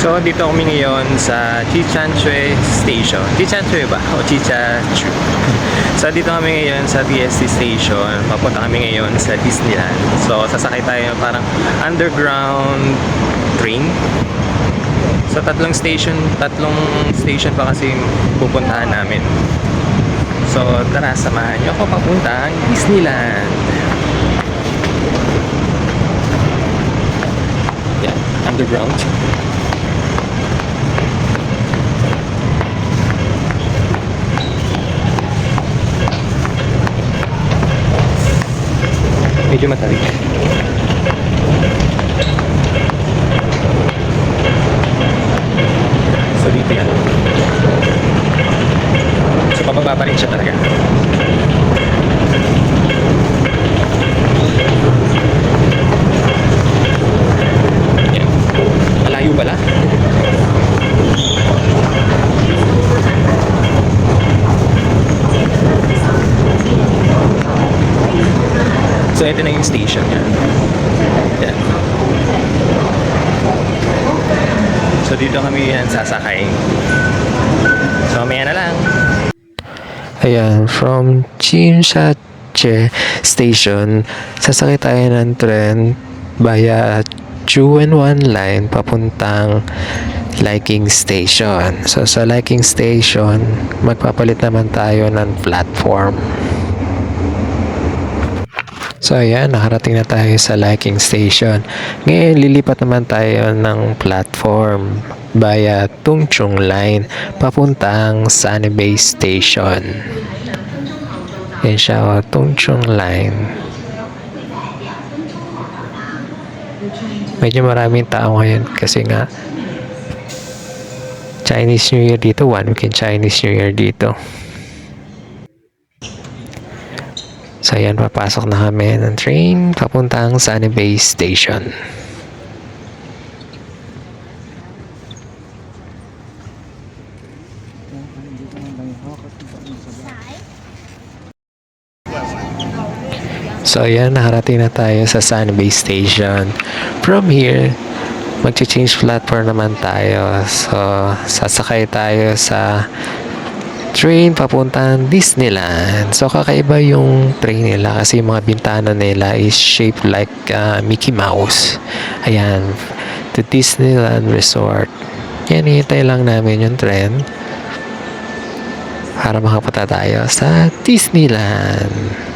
So, dito kami ngayon sa Chichanchue Station. Chichanchue ba? O Chichachu? So, dito kami ngayon sa TST Station. Papunta kami ngayon sa Disneyland. So, sasakay tayo parang underground train. So, tatlong station pa kasi pupuntahan namin. So, tara, samahan nyo ako papuntang Disneyland. Yeah, underground. Medyo matarik. So, dito yan. So, pababa pa rin siya talaga. Yan. Malayo pala. So, ito na yung station niya. Yan. So, dito kami yan sasakay. So, maya na lang. Ayan, from Chimchache Station, sasakay tayo ng tren via Chuan Line papuntang Liking Station. So, sa Liking Station, magpapalit naman tayo ng platform. So ayan, nakarating na tayo sa Liking Station. Ngayon, lilipat naman tayo ng platform via Tungchung Line papuntang Sunny Bay Station. Yan siya, Tungchung Line. Medyo maraming tao ngayon kasi nga Chinese New Year dito, 1 weekend Chinese New Year dito. So ayan, papasok na kami ng train papuntang Sunny Bay Station. So ayan, nakarating na tayo sa Sunny Bay Station. From here, mag-change platform naman tayo. So sasakay tayo sa train papuntang Disneyland. So kakaiba yung train nila kasi yung mga bintana nila is shaped like Mickey Mouse. Ayan, to Disneyland Resort. Yan, hintay lang namin yung train para makapunta tayo sa Disneyland.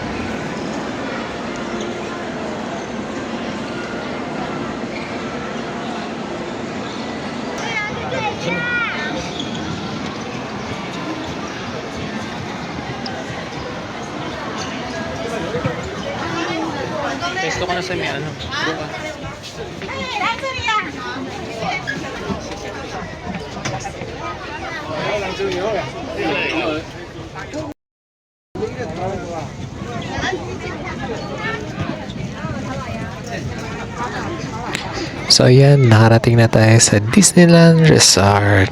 Testo ko na sa may ano. So ayan, nakarating na tayo sa Disneyland Resort.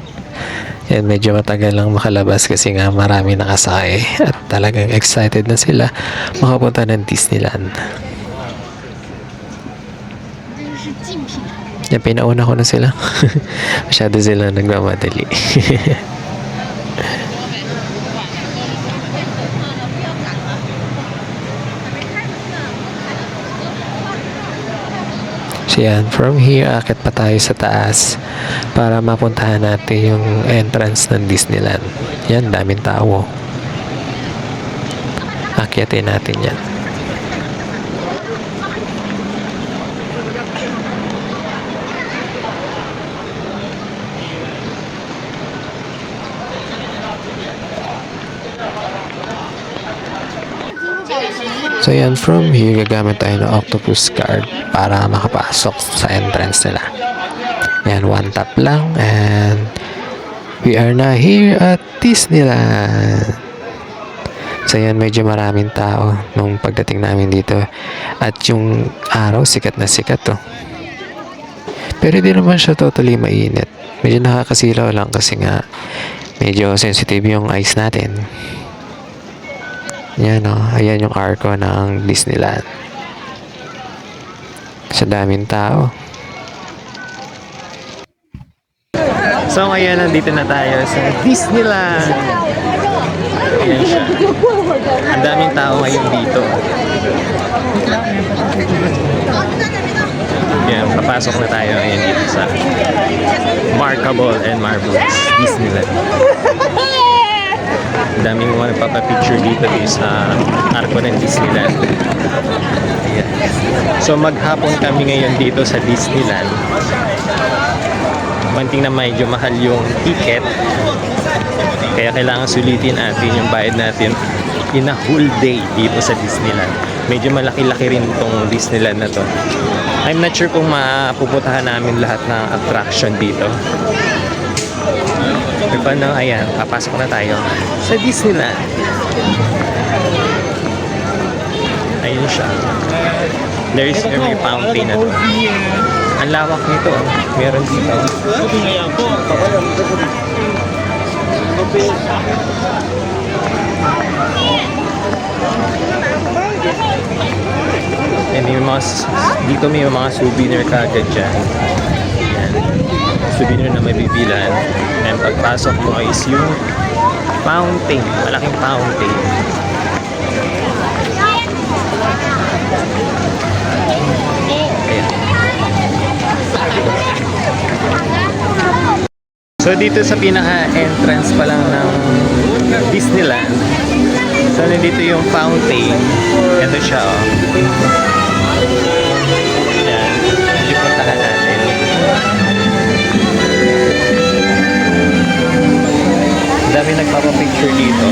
Yan, medyo matagal lang makalabas kasi nga marami nakasakay at talagang excited na sila makapunta ng Disneyland. Yan, pinauna ko na sila. Masyado sila nagmamadali. So yan, from here, akit pa tayo sa taas para mapuntahan natin yung entrance ng Disneyland. Yan, daming tao. Akyatin natin yan. So yan, from here, gagamit tayo ng octopus card para makapasok sa entrance nila. Yan, one tap lang and we are na here at Disneyland. So yan, medyo maraming tao nung pagdating namin dito. At yung araw, sikat na sikat to. Pero di naman siya totally mainit. Medyo nakakasilaw lang kasi nga medyo sensitive yung eyes natin. Yan o, ayan yung arko ng Disneyland. Sa daming tao. So ngayon, nandito na tayo sa Disneyland. Ayan siya. Ang daming tao ngayon dito. Yan, papasok na tayo ngayon dito sa Markable and Marvelous Disneyland. Ang daming mga nagpapapicture dito sa arko ng Disneyland. Ayan. So maghapon kami ngayon dito sa Disneyland. Manting na medyo mahal yung ticket. Kaya kailangan sulitin natin yung bayad natin in a whole day dito sa Disneyland. Medyo malaki-laki rin itong Disneyland na to. I'm not sure kung mapupuntahan namin lahat ng attraction dito. Pero paano, ayan, papasok na tayo sa Disneyland. Ayun siya. There's every fountain na to. Ang lawak nito. Meron dito. And may mga, dito may mga souvenir kagad dyan. Yan. Souvenir na may bibilan. And pagpasok mo is yung fountain. Malaking fountain. Ayan. So dito sa pinaka-entrance pa lang ng Disneyland. So nandito yung fountain. Ito siya, oh. Ayan. Ipuntahan natin. Ang dami nagpapapicture dito.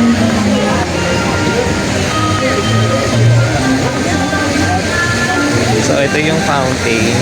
So ito yung fountain.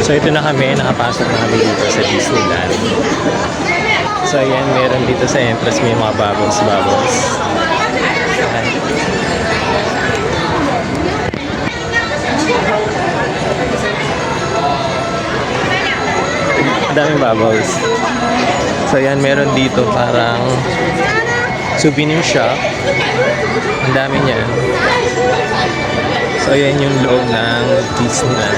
So ito na kami, nakapasok na kami dito sa Disneyland. So ayan, meron dito sa entrance may mga bubbles. Ayan. Ang daming bubbles. So ayan, meron dito parang souvenir shop. Ang dami niyan. So ayan yung loob ng Disneyland.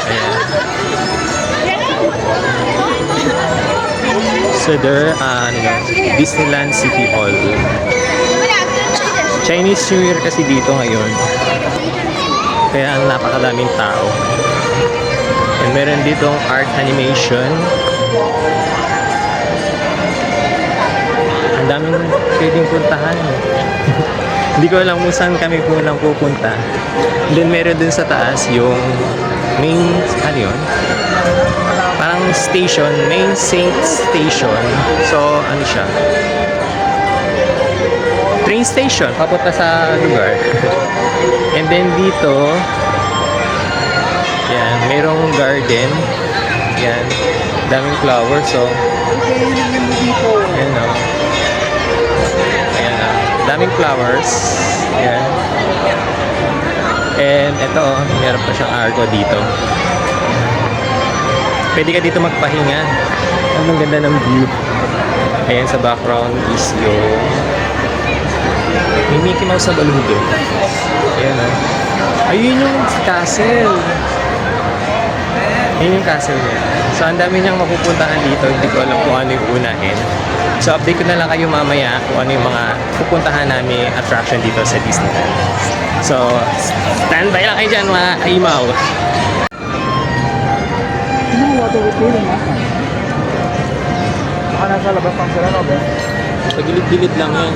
Ayan. So there, Disneyland City Hall. Chinese New Year kasi dito ngayon. Kaya ang napakadaming tao. And meron ditong art animation. Ang daming pwedeng puntahan. Hindi ko alam kung saan kami punang pupunta. And then meron dun sa taas yung main, ano yun? Parang station, main Saint Station. So, ano siya? Train station, papunta sa lugar. And then dito, yan, mayroong garden. Yan, daming flowers. So, yan o. Ayan o. Daming flowers. Yan. And ito, meron pa siyang arco dito. Pwede ka dito magpahinga. Ang ganda ng view. Ayan, sa background is yung may Mickey Mouse sa baludo. Ayan o. Ayun yung castle. Ayun yung castle niya. So, ang dami niyang mapupuntahan dito. Hindi ko alam kung ano yung unahin. So update ko na lang kayo mamaya kung ano yung mga pupuntahan namin attraction dito sa Disneyland. So standby lang kayo dyan mga kaimaw. Ano ang water retailing na? Baka nasa labas pang sila, no, Ben? Sa gilid-gilid lang yan.